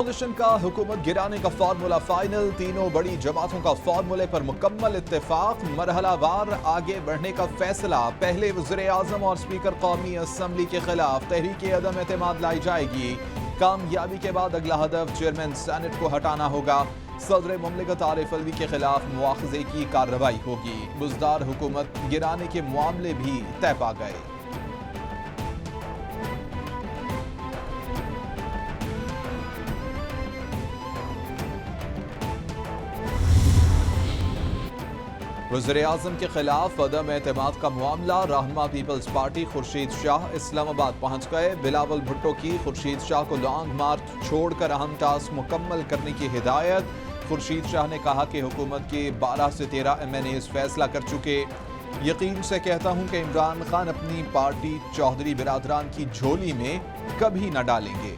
Opposition का हुकूमत गिराने का फार्मूला फाइनल, तीनों बड़ी जमातों का फार्मूले पर मुकम्मल इत्तेफाक, मरहलावार आगे बढ़ने का फैसला। पहले वज़ीर आज़म और स्पीकर कौमी असम्बली के खिलाफ तहरीक अदम एतमाद लाई जाएगी। कामयाबी के बाद अगला हदफ चेयरमैन सेनेट को हटाना होगा। सदर मुमलिकत आरिफ अलवी के खिलाफ मुआखजे की कार्रवाई होगी। बुज़दार हुकूमत गिराने के मामले भी तय पा गए। वज़ीर आज़म के खिलाफ अदम एतमाद का मामला, रहनुमा पीपल्स पार्टी खुर्शीद शाह इस्लामाबाद पहुंच गए। बिलावल भुट्टो की खुर्शीद शाह को लॉन्ग मार्च छोड़कर अहम टास्क मुकम्मल करने की हिदायत। खुर्शीद शाह ने कहा कि हुकूमत के 12 से 13 MNAs फैसला कर चुके। यकीन से कहता हूं कि इमरान खान अपनी पार्टी चौधरी बिरादरान की झोली में कभी न डालेंगे।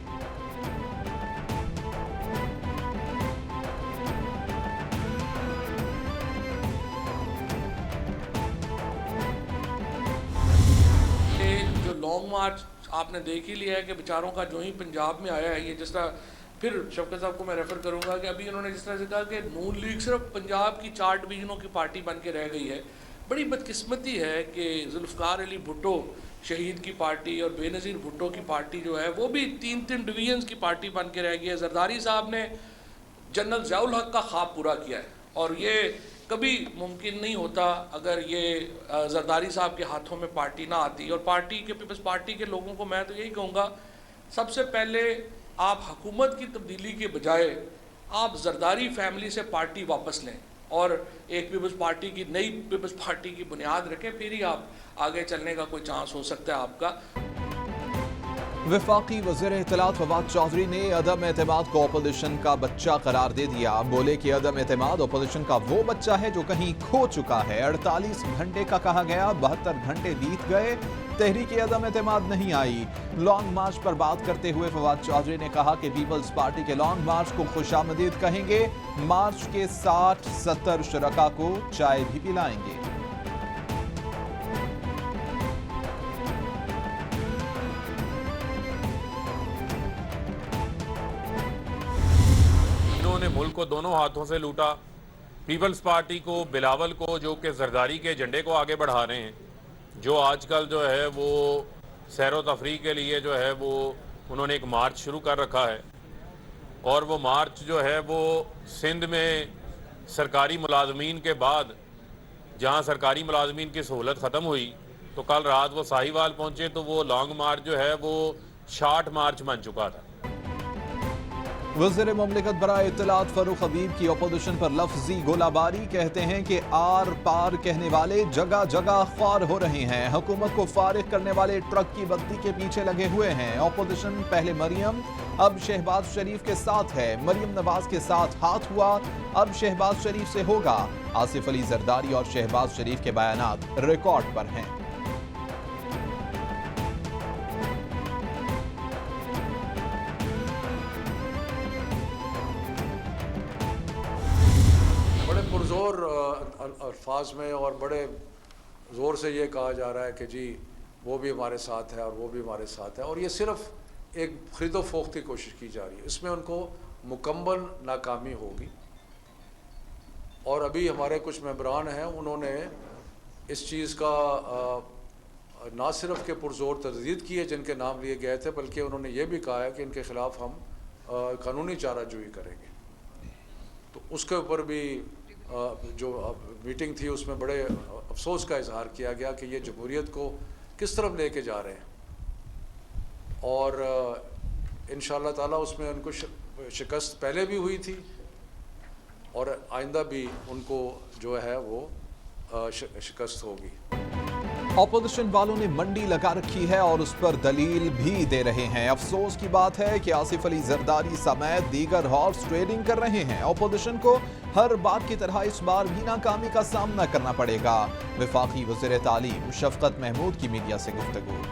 लॉन्ग मार्च आपने देख ही लिया है कि बेचारों का जो ही पंजाब में आया है, ये जिस तरह फिर शफकत साहब को मैं रेफ़र करूंगा कि अभी उन्होंने जिस तरह से कहा कि नून लीग सिर्फ पंजाब की 4 डिवीज़नों की पार्टी बन के रह गई है। बड़ी बदकिस्मती है कि जुल्फ़िकार अली भुट्टो शहीद की पार्टी और बेनज़ीर भुट्टो की पार्टी जो है वो भी 3-3 डिवीज़न्स की पार्टी बन के रह गई है। जरदारी साहब ने जनरल ज़ियाउल हक का ख्वाब पूरा किया है और ये कभी मुमकिन नहीं होता अगर ये जरदारी साहब के हाथों में पार्टी ना आती। और पार्टी के पीपल्स पार्टी के लोगों को मैं तो यही कहूँगा, सबसे पहले आप हुकूमत की तब्दीली के बजाय आप जरदारी फैमिली से पार्टी वापस लें और एक पीपल्स पार्टी की, नई पीपल्स पार्टी की बुनियाद रखें, फिर ही आप आगे चलने का कोई चांस हो सकता है आपका। वफाकी वज़ीर इत्तलात फवाद चौधरी ने अदम एतमाद को अपोजिशन का बच्चा करार दे दिया। बोले कि अदम एतमाद अपोजिशन का वो बच्चा है जो कहीं खो चुका है। 48 घंटे का कहा गया, 72 घंटे बीत गए, तहरीक अदम एतमाद नहीं आई। लॉन्ग मार्च पर बात करते हुए फवाद चौधरी ने कहा कि पीपल्स पार्टी के लॉन्ग मार्च को खुशामदीद कहेंगे। मार्च के 60-70 शुरका को चाय भी पिलाएंगे। ने मुल्क को दोनों हाथों से लूटा। पीपल्स पार्टी को, बिलावल को, जो कि जरदारी के झंडे को आगे बढ़ा रहे हैं, जो आजकल जो है वो सैर व तफरीह के लिए जो है वो उन्होंने एक मार्च शुरू कर रखा है और वो मार्च जो है वो सिंध में सरकारी मुलाजमीन के बाद, जहां सरकारी मुलाजमीन की सहूलत ख़त्म हुई तो कल रात वो साहिवाल पहुंचे तो वो लॉन्ग मार्च जो है वो शार्ट मार्च बन चुका था। वज़ीर मुमलिकत बराए इत्तलात फरूख हबीब की अपोजिशन पर लफ्जी गोलाबारी, कहते हैं कि आर पार कहने वाले जगह जगह ख्वार हो रहे हैं। हुकूमत को फारिग करने वाले ट्रक की बत्ती के पीछे लगे हुए हैं। अपोजिशन पहले मरियम अब शहबाज शरीफ के साथ है, मरियम नवाज के साथ हाथ हुआ, अब शहबाज शरीफ से होगा। आसिफ अली जरदारी और शहबाज शरीफ के बयानात रिकॉर्ड पर हैं। पुरजोर अल्फाज में और बड़े ज़ोर से ये कहा जा रहा है कि जी वो भी हमारे साथ है और वो भी हमारे साथ है, और ये सिर्फ एक खरीदो फरोख्त की कोशिश की जा रही है। इसमें उनको मुकम्मल नाकामी होगी। और अभी हमारे कुछ मेंबरान हैं, उन्होंने इस चीज़ का ना सिर्फ के पुरजोर तजदीद की है जिनके नाम लिए गए थे, बल्कि उन्होंने ये भी कहा है कि इनके ख़िलाफ़ हम कानूनी चाराजोई करेंगे। तो उसके ऊपर भी जो मीटिंग थी उसमें बड़े अफसोस का इजहार किया गया कि ये जमहूरियत को किस तरफ लेके जा रहे हैं। और इंशाअल्लाह ताला उसमें उनको शिकस्त पहले भी हुई थी और आइंदा भी उनको जो है वो शिकस्त होगी। अपोजिशन वालों ने मंडी लगा रखी है और उस पर दलील भी दे रहे हैं। अफसोस की बात है कि आसिफ अली जरदारी समेत दीगर हॉर्स ट्रेडिंग कर रहे हैं। अपोजिशन को हर बार की तरह इस बार भी नाकामी का सामना करना पड़ेगा। वफाकी वज़ीर तालीम शफकत महमूद की मीडिया से गुफ्तगू।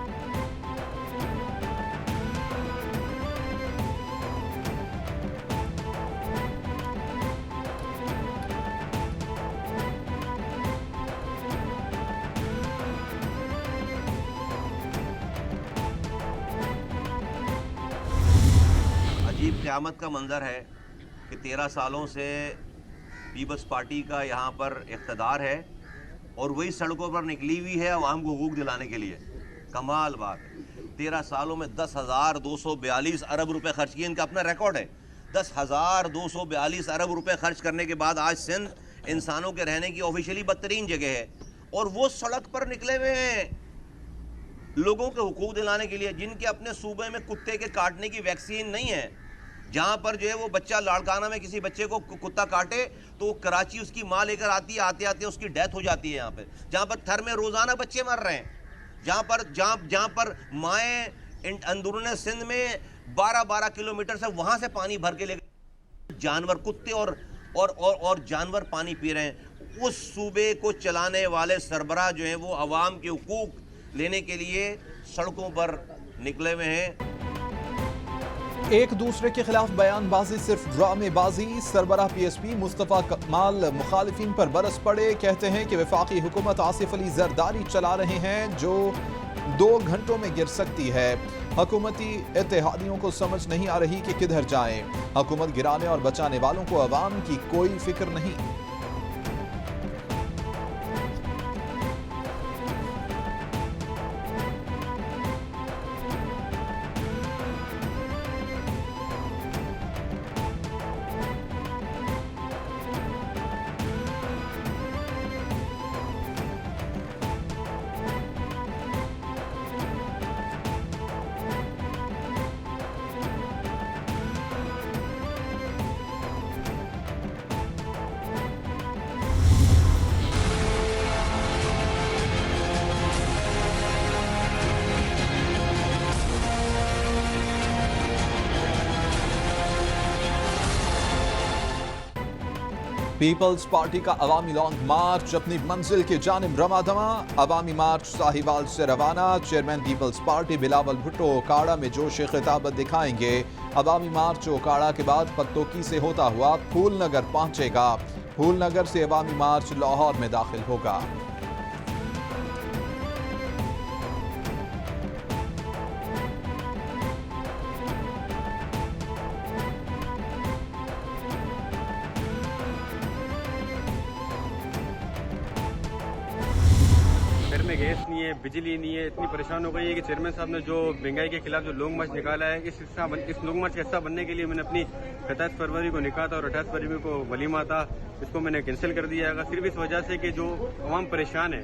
अजीब क़यामत का मंज़र है कि 13 सालों से पीपल्स पार्टी का यहाँ पर इक़्तिदार है और वही सड़कों पर निकली हुई है आवाम को हुकूक दिलाने के लिए। कमाल बात है। 13 सालों में 10,242 अरब रुपए खर्च किए, इनका अपना रिकॉर्ड है। 10,242 अरब रुपए खर्च करने के बाद आज सिंध इंसानों के रहने की ऑफिशियली बदतरीन जगह है और वो सड़क पर निकले हुए हैं लोगों के हुकूक दिलाने के लिए, जिनके अपने सूबे में कुत्ते के काटने की वैक्सीन नहीं है। जहाँ पर जो है वो बच्चा लाड़काना में किसी बच्चे को कुत्ता काटे तो वो कराची उसकी माँ लेकर आती है, आते आते उसकी डेथ हो जाती है। यहाँ पर जहाँ पर थर में रोज़ाना बच्चे मर रहे हैं, जहाँ पर माएँ अंदरूनी सिंध में 12-12 किलोमीटर से वहाँ से पानी भर के ले जानवर कुत्ते और जानवर पानी पी रहे हैं। उस सूबे को चलाने वाले सरबराह जो हैं वो अवाम के हुकूक लेने के लिए सड़कों पर निकले हुए हैं। एक दूसरे के खिलाफ बयानबाजी सिर्फ ड्रामेबाजी। सरबराह PSP मुस्तफ़ा कमाल मुखालिफिन पर बरस पड़े, कहते हैं कि वफाकी हुकूमत आसिफ अली जरदारी चला रहे हैं जो 2 घंटों में गिर सकती है। हुकूमती इत्तेहादियों को समझ नहीं आ रही कि किधर जाएं। हुकूमत गिराने और बचाने वालों को अवाम की कोई फिक्र नहीं। पीपल्स पार्टी का अवामी लॉन्ग मार्च अपनी मंजिल की जानिब रमादमा। अवामी मार्च साहिवाल से रवाना। Chairman Peoples Party Bilawal Bhutto Okara में जोश खिताबत दिखाएंगे। अवामी मार्च ओकाड़ा के बाद पत्तोकी से होता हुआ फूलनगर पहुंचेगा। फूलनगर से अवामी मार्च लाहौर में दाखिल होगा। में गैस नहीं है, बिजली नहीं है, इतनी परेशान हो गई है कि चेयरमैन साहब ने जो महंगाई के खिलाफ जो लॉन्ग मार्च निकाला है, इस लॉन्ग मार्च का हिस्सा बनने के लिए मैंने अपनी 27 फरवरी को निकाला था और 28 फरवरी को वलीमा था, इसको मैंने कैंसिल कर दिया है। सिर्फ इस वजह से कि जो अवाम परेशान है,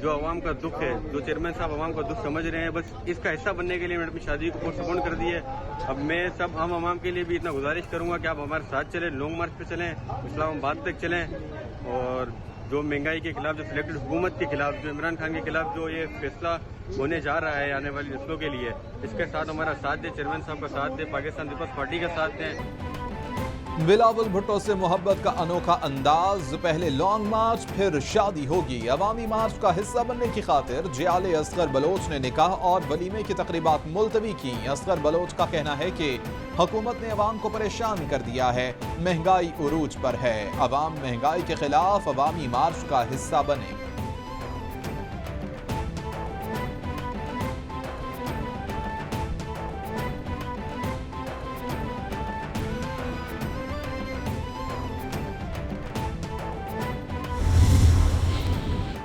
जो अवाम का दुख है, जो चेयरमैन साहब अवाम का दुख समझ रहे हैं, बस इसका हिस्सा बनने के लिए मैंने अपनी शादी को पोस्टपोन कर दी है। अब मैं सब आम अवाम के लिए भी इतना गुजारिश करूंगा कि आप हमारे साथ चलें, लॉन्ग मार्च पे चलें, इस्लामाबाद तक चलें और जो महंगाई के खिलाफ, जो सिलेक्टेड हुकूमत के खिलाफ, जो इमरान खान के खिलाफ जो ये फैसला होने जा रहा है आने वाली नस्लों के लिए, इसके साथ हमारा साथ दे, चेयरमैन साहब का साथ दे, पाकिस्तान पीपल्स पार्टी का साथ दें। बिलावल भुट्टो से मोहब्बत का अनोखा अंदाज। पहले लॉन्ग मार्च फिर शादी होगी। अवामी मार्च का हिस्सा बनने की खातिर जियाले असगर बलोच ने निकाह और वलीमे की तकरीबात मुलतवी की। असगर बलोच का कहना है कि हुकूमत ने अवाम को परेशान कर दिया है, महंगाई उरूज पर है। अवाम महंगाई के खिलाफ अवामी मार्च का हिस्सा बने।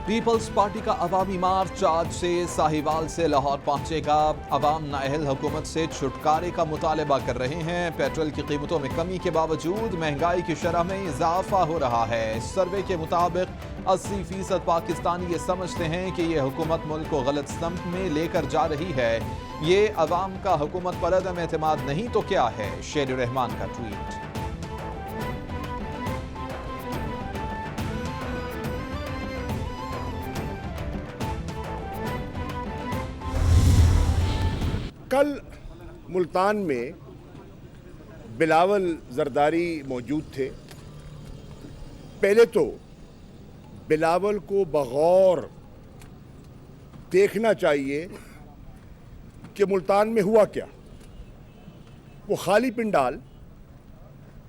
पीपल्स पार्टी का अवामी मार्च आज से साहिवाल से लाहौर पहुंचेगा। अवाम नाअहल हुकूमत से छुटकारे का मुतालबा कर रहे हैं। पेट्रोल की कीमतों में कमी के बावजूद महंगाई की शरह में इजाफा हो रहा है। सर्वे के मुताबिक 80% पाकिस्तानी ये समझते हैं कि ये हुकूमत मुल्क को गलत सम्त में लेकर जा रही है। ये अवाम का हुकूमत पर अदम एतमाद नहीं तो क्या है? शेर रहमान का ट्वीट। कल मुल्तान में बिलावल जरदारी मौजूद थे। पहले तो बिलावल को बगौर देखना चाहिए कि मुल्तान में हुआ क्या। वो खाली पिंडाल,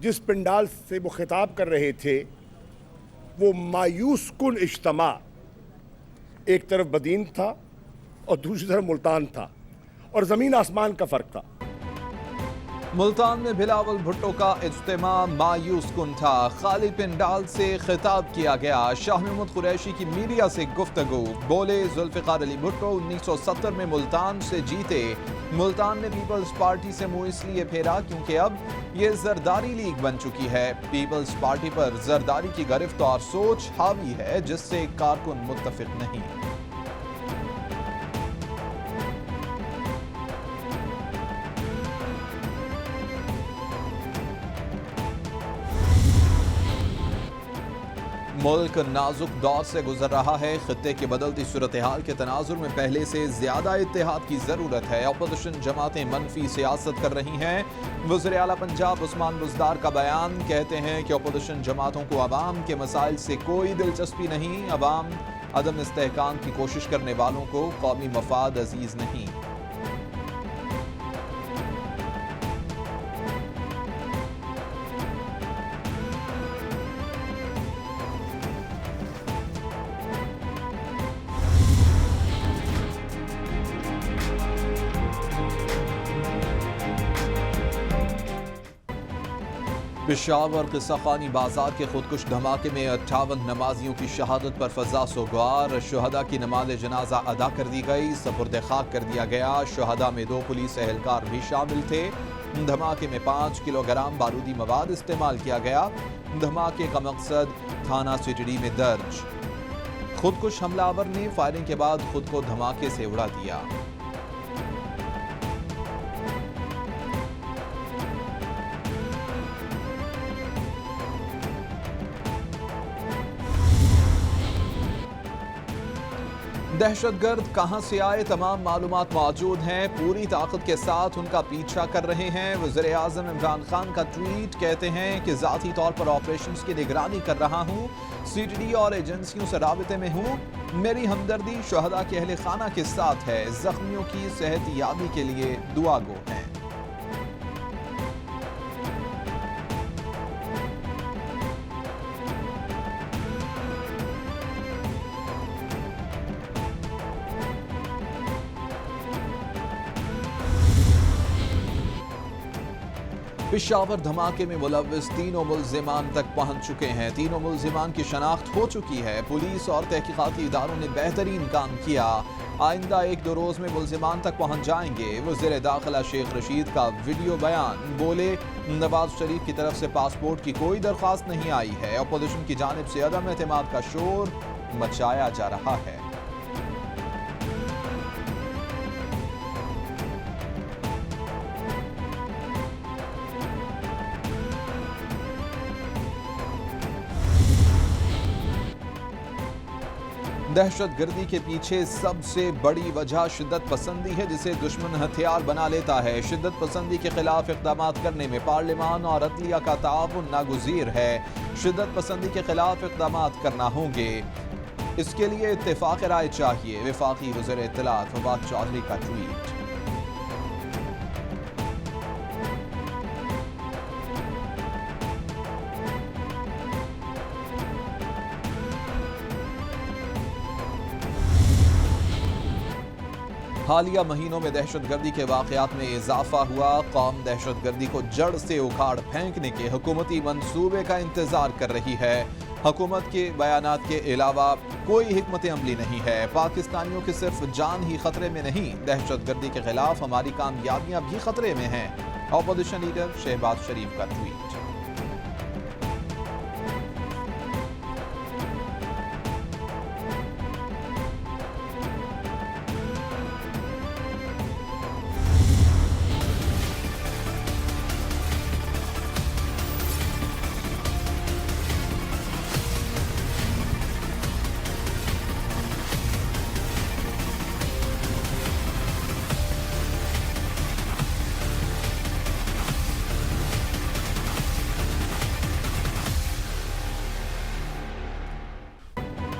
जिस पिंडाल से वो खिताब कर रहे थे, वो मायूस कुन इज्तिमा, एक तरफ बदीन था और दूसरी तरफ मुल्तान था और ज़मीन आसमान का फ़र्क था। मुल्तान में बिलावल भुट्टो का इज्तिमा मायूस कुन था। खाली पिंडाल से खिताब किया गया। शाह महमूद कुरैशी की मीडिया से गुफ्तगू। बोले, जुल्फ़िकार अली भुट्टो 1970 में मुल्तान से जीते। मुल्तान ने पीपल्स पार्टी से मुंह इसलिए फेरा क्योंकि अब ये जरदारी लीग बन चुकी है। पीपल्स पार्टी पर जरदारी की गिरफ्तार सोच हावी है जिससे कारकुन मुत्तफिक नहीं। मुल्क नाजुक दौर से गुजर रहा है। खित्ते की बदलती सूरत हाल के तनाजुर में पहले से ज्यादा इत्तेहाद की जरूरत है। अपोजिशन जमातें मनफी सियासत कर रही हैं। वज़ीर आला पंजाब उस्मान बुज़दार का बयान, कहते हैं कि अपोजिशन जमातों को अवाम के मसाइल से कोई दिलचस्पी नहीं। अवाम अदम इस्तेहकाम की कोशिश करने वालों को कौमी मफाद अजीज नहीं। पेशावर किस्साखानी बाजार के खुदकुश धमाके में 58 नमाजियों की शहादत पर फजा सोगवार। शुहदा की नमाज जनाजा अदा कर दी गई, सपुर्द खाक कर दिया गया। शुहदा में 2 पुलिस एहलकार भी शामिल थे। धमाके में 5 किलोग्राम बारूदी मवाद इस्तेमाल किया गया। धमाके का मकसद थाना सिटड़ी में दर्ज। खुदकुश हमलावर ने फायरिंग के बाद खुद को धमाके से उड़ा दिया। दहशतगर्द कहां से आए, तमाम मालूमात मौजूद हैं। पूरी ताकत के साथ उनका पीछा कर रहे हैं। वज़ीर आज़म इमरान खान का ट्वीट, कहते हैं कि ज़ाती तौर पर ऑपरेशंस की निगरानी कर रहा हूं। सीटीडी और एजेंसियों से राबिते में हूं। मेरी हमदर्दी शुहदा के अहले खाना के साथ है। जख्मियों की सेहत याबी के लिए दुआ गो हैं। पेशावर धमाके में मुलव्विस 3 मुल्जिमान तक पहुंच चुके हैं। 3 मुल्जिमान की शनाख्त हो चुकी है। पुलिस और तहकीकाती इदारों ने बेहतरीन काम किया। आइंदा 1-2 रोज में मुल्जिमान तक पहुंच जाएंगे। वज़ीर दाखिला शेख रशीद का वीडियो बयान, बोले, नवाज शरीफ की तरफ से पासपोर्ट की कोई दरख्वास्त नहीं आई है। अपोजिशन की जानिब से अदम एतमाद का शोर मचाया जा रहा है। दहशतगर्दी के पीछे सबसे बड़ी वजह शिद्दत पसंदी है, जिसे दुश्मन हथियार बना लेता है। शिद्दत पसंदी के खिलाफ इक़दाम करने में पार्लिमान और अदलिया का ताउन नागुज़ीर है। शिद्दत पसंदी के खिलाफ इक़दाम करना होंगे, इसके लिए इत्तेफाक राय चाहिए। वफाकी वज़ीर इत्तलात फवाद चौधरी का ट्वीट। हालिया महीनों में दहशतगर्दी के वाक़यात में इजाफा हुआ। कौम दहशतगर्दी को जड़ से उखाड़ फेंकने के हुकूमती मंसूबे का इंतजार कर रही है। हुकूमत के बयानात के अलावा कोई हिकमत अमली नहीं है। पाकिस्तानियों की सिर्फ जान ही खतरे में नहीं, दहशतगर्दी के खिलाफ हमारी कामयाबियां भी खतरे में हैं। अपोजिशन लीडर शहबाज शरीफ का ट्वीट।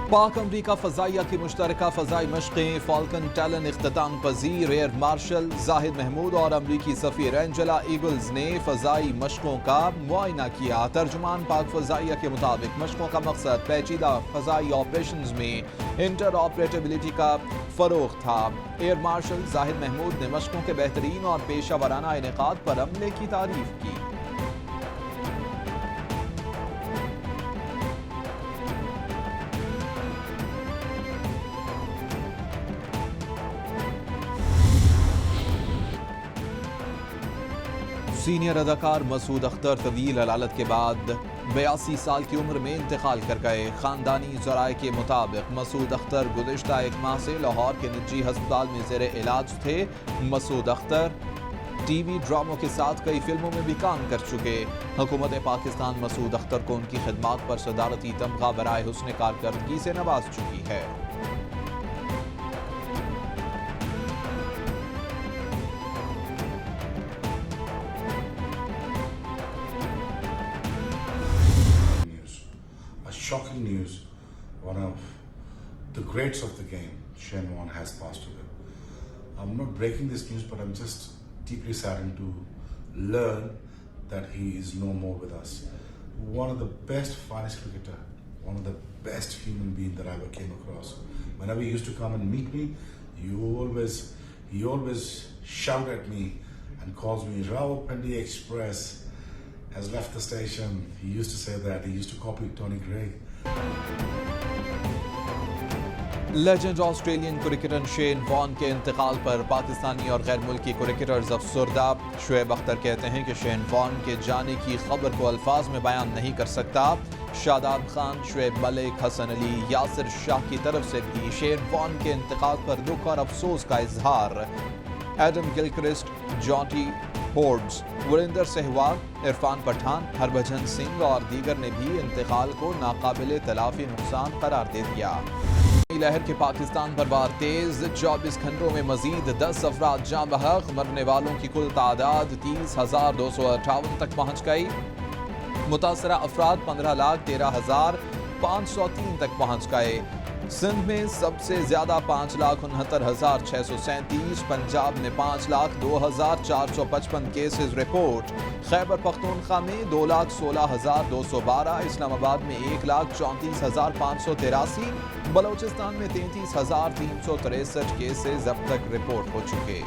पाक अमरीका फ़ज़ाइया की मुश्तरका फ़ज़ाई मशक़ें फ़ाल्कन टैलन इख्तिताम पज़ीर एयर मार्शल जाहिद महमूद और अमरीकी सफ़ीर एंजेला ईगल्स ने फ़ज़ाई मशक़ों का मुआयना किया। तर्जुमान पाक फ़ज़ाइया के मुताबिक मशक़ों का मकसद पेचीदा फ़ज़ाई ऑपरेशंस में इंटर ऑपरेटेबिलिटी का फ़रोग़ था। एयर मार्शल जाहिद महमूद ने मशक़ों के बेहतरीन और पेशा वराना इनेक़ाद पर अमले की तारीफ़ की। सीनियर अदाकार मसूद अख्तर तवील अदालत के बाद 82 साल की उम्र में इंतकाल कर गए। ख़ानदानी ज़राए के मुताबिक मसूद अख्तर गुज़िश्ता एक माह से लाहौर के निजी अस्पताल में ज़ेर इलाज थे। मसूद अख्तर टीवी ड्रामों के साथ कई फिल्मों में भी काम कर चुके। हुकूमत पाकिस्तान मसूद अख्तर को उनकी खिदमात पर सदारती तमगा बराए हुस्न कारकर्दगी से नवाज चुकी है। Shocking news, one of the greats of the game, Shane Warne, has passed away. I'm not breaking this news, but I'm just deeply saddened to learn that he is no more with us. One of the best, finest cricketer, one of the best human beings that I ever came across. Whenever he used to come and meet me, he always shouted at me and calls me, Rawalpindi Express has left the station. He used to say that. He used to copy Tony Greig. Legend Australian cricketer Shane Warne के इंतकाल पर पाकिस्तानी और गैर मुल्की cricketers अफसरदा। Shoaib Akhtar कहते हैं कि Shane Warne के जाने की खबर को अल्फाज में बयान नहीं कर सकता। शादाब खान, शुएब मलिक, हसन अली, यासिर शाह की तरफ से भी शेन वॉन के इंतकाल पर दुख और अफसोस का इजहार। Adam Gilchrist, Jonty Rhodes, Virender Sehwag, Irfan Pathan, Harbhajan Singh और दीगर ने भी इंतकाल को नाकाबिले तलाफी नुकसान करार दे दिया। लहर के पाकिस्तान पर वार तेज, 24 घंटों में मजीद 10 अफराद जाँ बहक। मरने वालों की कुल तादाद 30,258 तक पहुँच गई। मुतासरा अफराद 15,13,503 तक पहुँच गए। सिंध में सबसे ज्यादा 5,69,637, पंजाब में 5,02,455 केसेस रिपोर्ट। खैबर पख्तूनख्वा में 2,16,212, इस्लामाबाद में 1,34,583, बलोचिस्तान में 33,363 केसेस अब तक रिपोर्ट हो चुके।